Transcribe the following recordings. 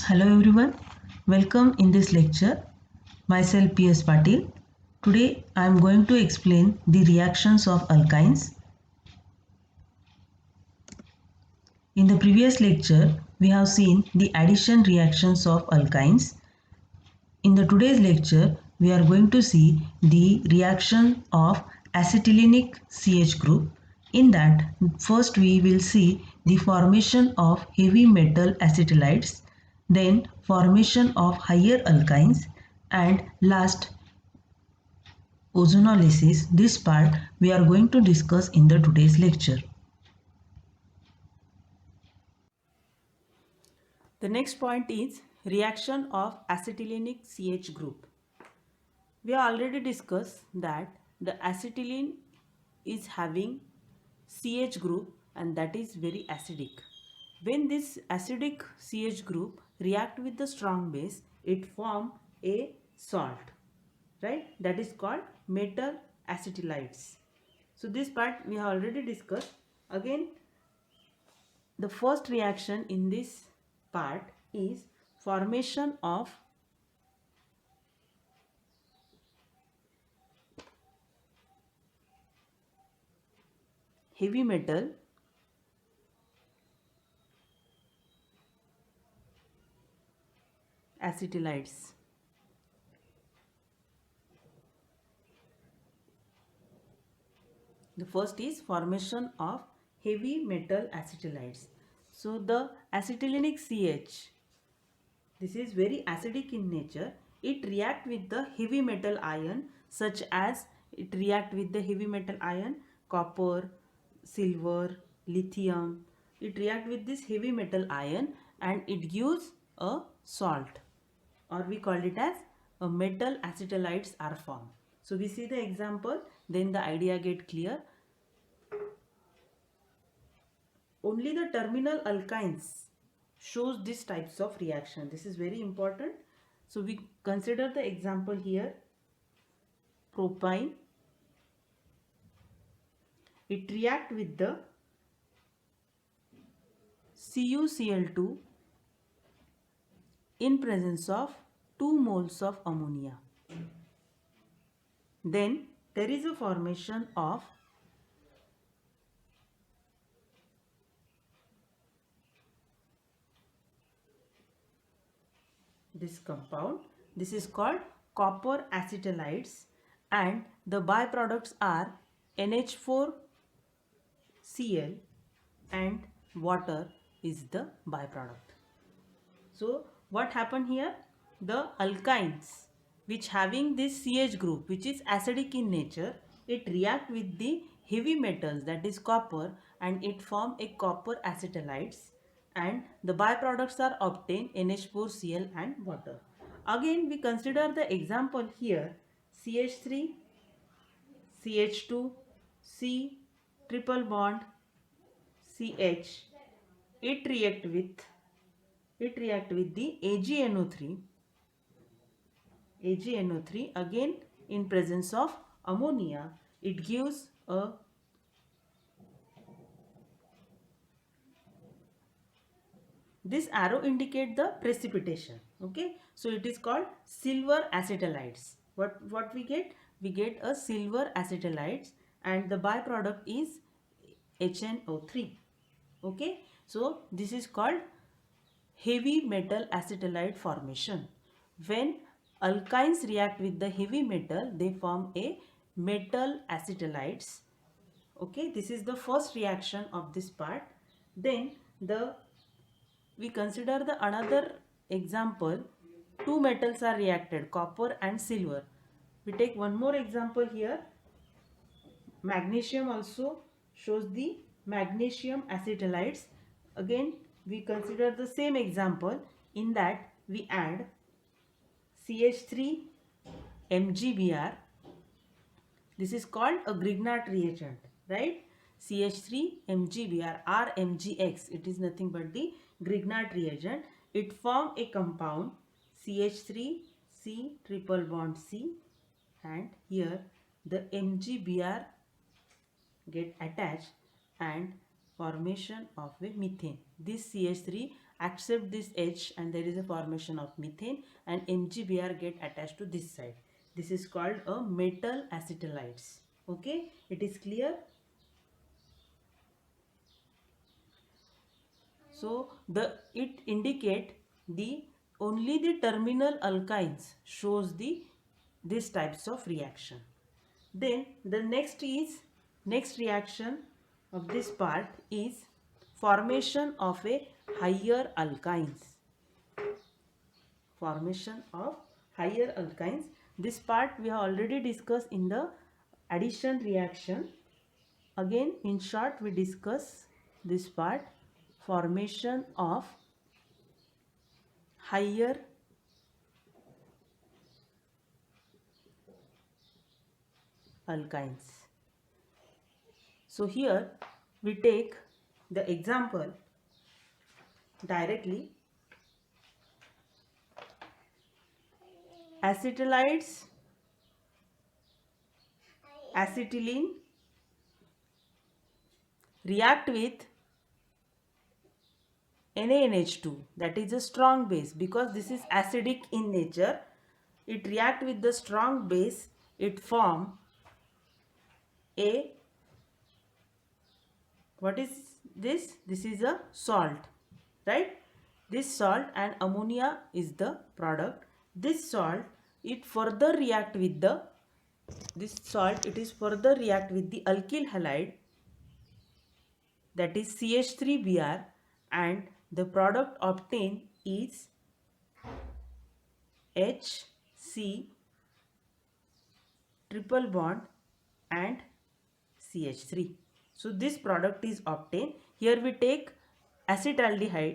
Hello everyone, welcome in this lecture. Myself P.S. Patil. Today I am going to explain the reactions of alkynes. In the previous lecture, we have seen the addition reactions of alkynes. In the today's lecture, we are going to see the reaction of acetylenic CH group. In that, first we will see the formation of heavy metal acetylides, then formation of higher alkynes, and last ozonolysis. This part we are going to discuss in the today's lecture. The next point is reaction of acetylenic CH group. We have already discussed that the acetylene is having CH group and that is very acidic. When this acidic CH group react with the strong base, it form a salt, right? That is called metal acetylides. So this part we have already discussed. Again, the first reaction in this part is formation of heavy metal acetylides. The first is formation of heavy metal acetylides. So the acetylenic CH, this is very acidic in nature. It react with the heavy metal ion, such as it react with the heavy metal ion copper, silver, lithium. It react with this heavy metal ion and it gives a salt, or we call it as a metal acetylides are formed. So we see the example, then the idea get clear. Only the terminal alkynes shows these types of reaction. This is very important. So we consider the example here. Propyne, it react with the CuCl2 in presence of 2 moles of ammonia. Then there is a formation of this compound. This is called copper acetylides and the byproducts are NH4Cl and water is the byproduct. So what happened here? The alkynes which having this CH group, which is acidic in nature, it react with the heavy metals, that is copper, and it form a copper acetylides and the byproducts are obtained NH4Cl and water. Again we consider the example here, CH3, CH2, C triple bond CH, it react with the AgNO3 again in presence of ammonia. It gives a this arrow indicate the precipitation. Okay, so it is called silver acetylides. What we get? We get a silver acetylides and the byproduct is HNO3. Okay, so this is called heavy metal acetylide formation. When alkynes react with the heavy metal, they form a metal acetylides. Okay, this is the first reaction of this part. Then we consider the another example. Two metals are reacted, copper and silver. We take one more example here. Magnesium also shows the magnesium acetylides. Again we consider the same example. In that we add CH3 MgBr. This is called a Grignard reagent, right? CH3 MgBr or MgX, it is nothing but the Grignard reagent. It form a compound CH3 C triple bond C and here the MgBr get attached and formation of a methane. This CH3 accept this H and there is a formation of methane, and MgBr get attached to this side. This is called a metal acetylides. Okay, it is clear? So it indicate the only the terminal alkynes shows these types of reaction. Then the next reaction of this part is formation of a higher alkynes. Formation of higher alkynes. This part we have already discussed in the addition reaction. Again, in short, we discuss this part, formation of higher alkynes. So here we take the example directly. Acetylides, acetylene react with NaNH2, that is a strong base. Because this is acidic in nature, it react with the strong base, it form a, what is this? This is a salt, right? This salt and ammonia is the product. This salt, it further react with the, this salt, it is further react with the alkyl halide, that is CH3Br, and the product obtained is HC triple bond and CH3. So this product is obtained. Here we take acetylene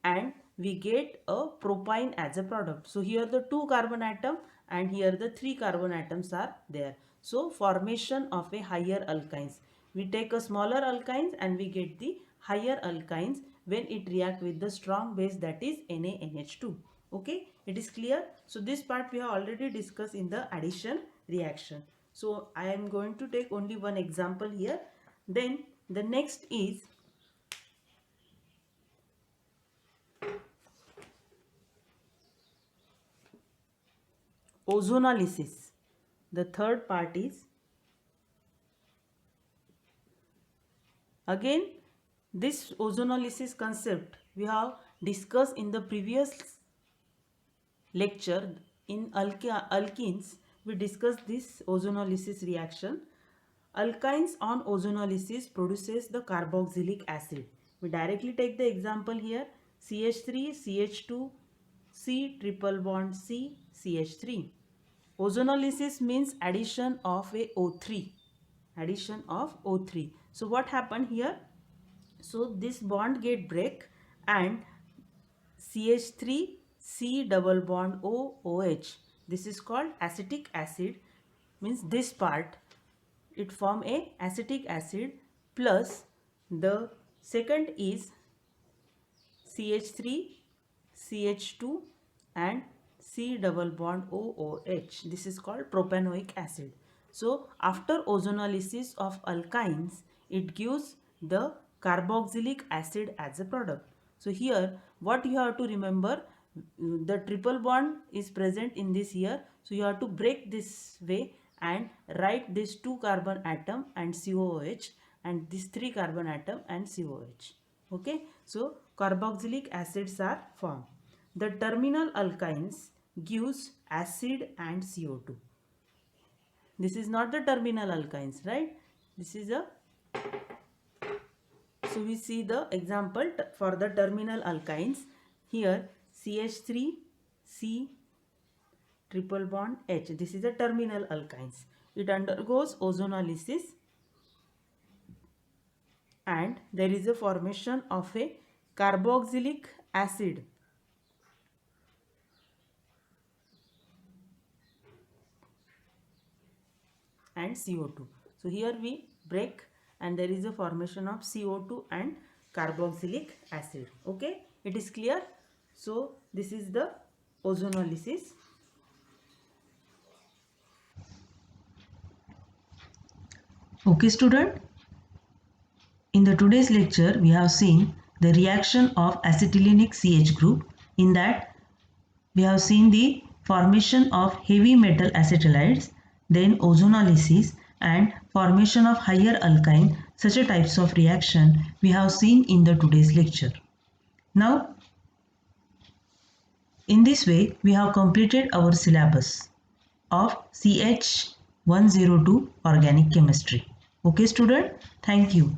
and we get a propyne as a product. So here the 2 carbon atom and here the 3 carbon atoms are there. So formation of a higher alkynes. We take a smaller alkynes and we get the higher alkynes when it react with the strong base, that is NaNH2. Okay, it is clear? So this part we have already discussed in the addition reaction. So I am going to take only one example here. Then the next is ozonolysis. The third part is, again, this ozonolysis concept we have discussed in the previous lecture. In alkenes, we discussed this ozonolysis reaction. Alkynes on ozonolysis produces the carboxylic acid. We directly take the example here, CH3, CH2, C triple bond C, CH3. Ozonolysis means addition of a O3. Addition of O3. So what happened here? So this bond get break and CH3 C double bond O OH. This is called acetic acid. Means this part, it form a acetic acid, plus the second is CH3 CH2 and C double bond OOH. This is called propanoic acid. So after ozonolysis of alkynes, it gives the carboxylic acid as a product. So here what you have to remember, the triple bond is present in this here. So you have to break this way and write this 2 carbon atom and COOH and this 3 carbon atom and COOH. Okay, so carboxylic acids are formed. The terminal alkynes gives acid and CO2. This is not the terminal alkynes, right? This is a, so we see the example for the terminal alkynes. Here CH3 C triple bond H. This is a terminal alkynes. It undergoes ozonolysis and there is a formation of a carboxylic acid. And CO2. So here we break and there is a formation of CO2 and carboxylic acid. Okay, it is clear? So this is the ozonolysis. Okay student, in the today's lecture we have seen the reaction of acetylenic CH group. In that we have seen the formation of heavy metal acetylides, then ozonolysis and formation of higher alkyne. Such a types of reaction we have seen in the today's lecture. Now in this way we have completed our syllabus of CH 102 organic chemistry. Okay student, thank you.